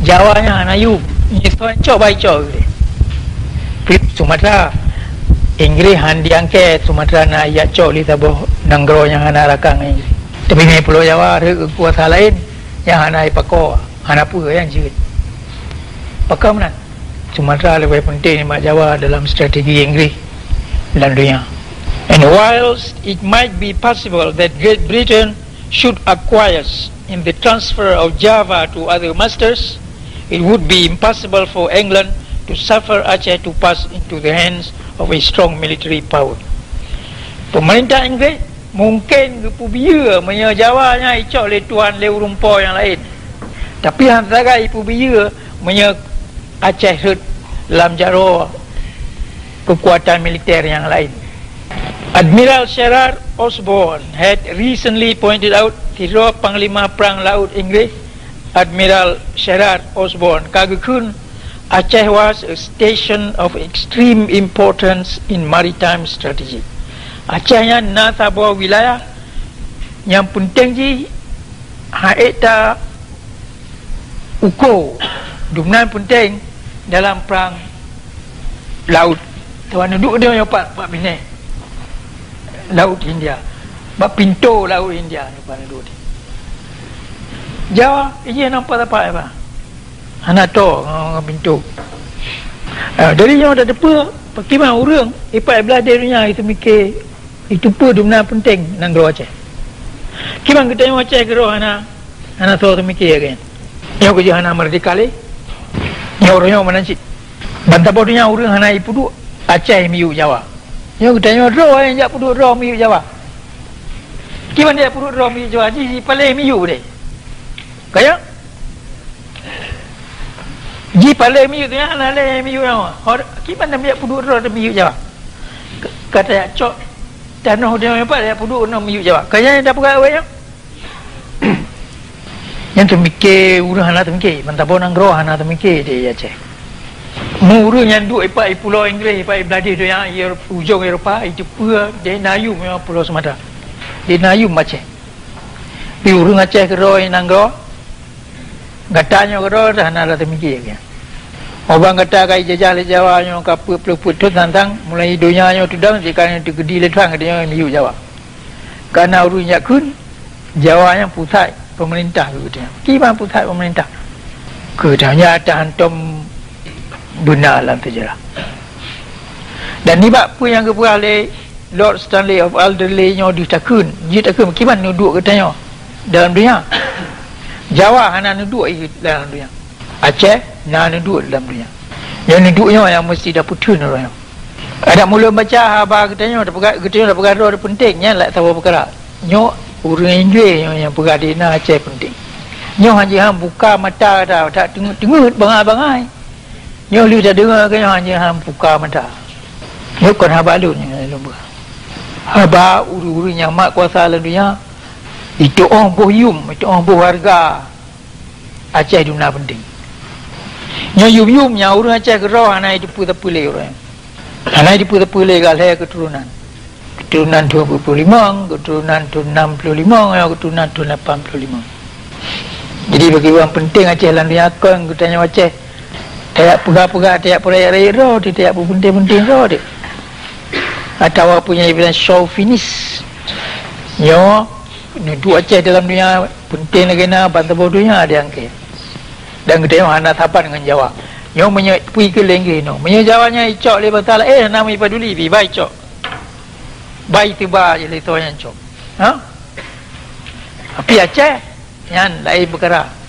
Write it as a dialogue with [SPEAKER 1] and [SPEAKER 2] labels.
[SPEAKER 1] Jawanya Nayu ni tuan cok baik cok Sumatera Inggeris handi angke Sumatera na ayat cok li tabuh nanggro yang hana rakang ni. Tapi ni Pulau Jawa ada kekuatan lain yang hana ipako hana apa yang jerit pakar mana Sumatera lebih penting mak Jawa dalam strategi Inggeris dan dunia. And whilst it might be possible that Great Britain should acquiesce in the transfer of Java to other masters, it would be impossible for England to suffer Aceh to pass into the hands of a strong military power. Pemerintah Inggeris mungkin kepubia punya Jawanya icok le tuan le urumpo yang lain. Tapi antara ipubia punya Aceh hut dalam jaro kekuatan militer yang lain. Admiral Sherard Osborne had recently pointed out Tiro Panglima Perang Laut Inggeris Admiral Sherard Osborne kagakun Aceh was a station of extreme importance in maritime strategy. Acehnya na sebuah wilayah yang penting ji haita uko dunia penting dalam perang laut. Tuan duduk dia yang pak bini Laut India, bak pintu Laut India ni pada duduk. Jawa ini nampak apa apa? Anak to pintu. Dari yang ada depa, perkiman orang ipat belah dunia itu mikir itu pun dunia penting nang gro Aceh. Kiman kita yang Aceh gro anak to tu mikir kan. Yang kerja anak merdeka le. Yang orang yang menansit. Bantah bodohnya orang anak ipu Aceh miu Jawa. Yang kita yang ro yang jak puduk ro miu Jawa. Kiman dia puduk ro miu Jawa ji paling miu deh. Kaya ji paling miu tu yang anak le miu yang. Kiman dia puduk ro miu Jawa. Kata cok tanah dia apa dia puduk no miu Jawa. Kaya dah pegang awak yang. Yang tu mikir urang anak tu mikir, bantah bonang ro anak tu mikir dia Aceh. Muru yang duk ipak pulau Inggeris ipak beladi tu yang ujung Eropah itu pua dia nayu memang pulau Sumatera. Dia nayu Aceh. Pi urang Aceh ke ro nang ro. Gatanya ke ro dah nak tu mikir kan. Orang kata kai jajah le Jawa nyo kapu peluput tu tantang mulai dunia nyo tu dah jika tu gedi le tuang dia miu Jawa. Karena urang yakun Jawa yang pusat pemerintah tu dia. Kiban pusat pemerintah. Kedanya ada hantum benar dalam sejarah. Dan ni bab pun yang kepuas oleh Lord Stanley of Alderley nyo ditakun. Dia takun kiban duduk katanya dalam dunia. Jawa hana duduk dalam dunia. Aceh nak duduk dalam dunia. Yang duduknya yang mesti dah putun orang. Ada mula baca khabar katanya dah perkara pentingnya lak tahu perkara. Nyo orang Inggeris yang pergi di Aceh penting. Nyo hanya buka mata dah tak tengok bangai-bangai. Nyo lu dah dengar ke hanya buka mata. Nyo kon habar lu ni lumba. Habar uru-uru yang mak kuasa dalam dunia itu orang boyum, itu orang berharga. Aceh dunia penting. Nyo yum-yum yang orang Aceh kerah anak itu putih-putih orang. Anak itu putih-putih galai keturunan. Keturunan 25, keturunan 65, keturunan 85. Jadi bagi orang penting Aceh dalam dunia kan katanya Aceh tiap pegah-pegah tiap perayaan roh dia tiap penting-penting roh dia. Atau punya evidence chauvinis. Yo duduk Aceh dalam dunia penting lagi nak bantah bodohnya dia angkat. Dan kita yang anak tapan dengan Jawa. Yo menyepui ke Inggeris no. Menyo Jawanya icok le batal nama ipaduli bi bai cok. Bai tiba je le to yang cok. Ha? Tapi Aceh yang lain perkara.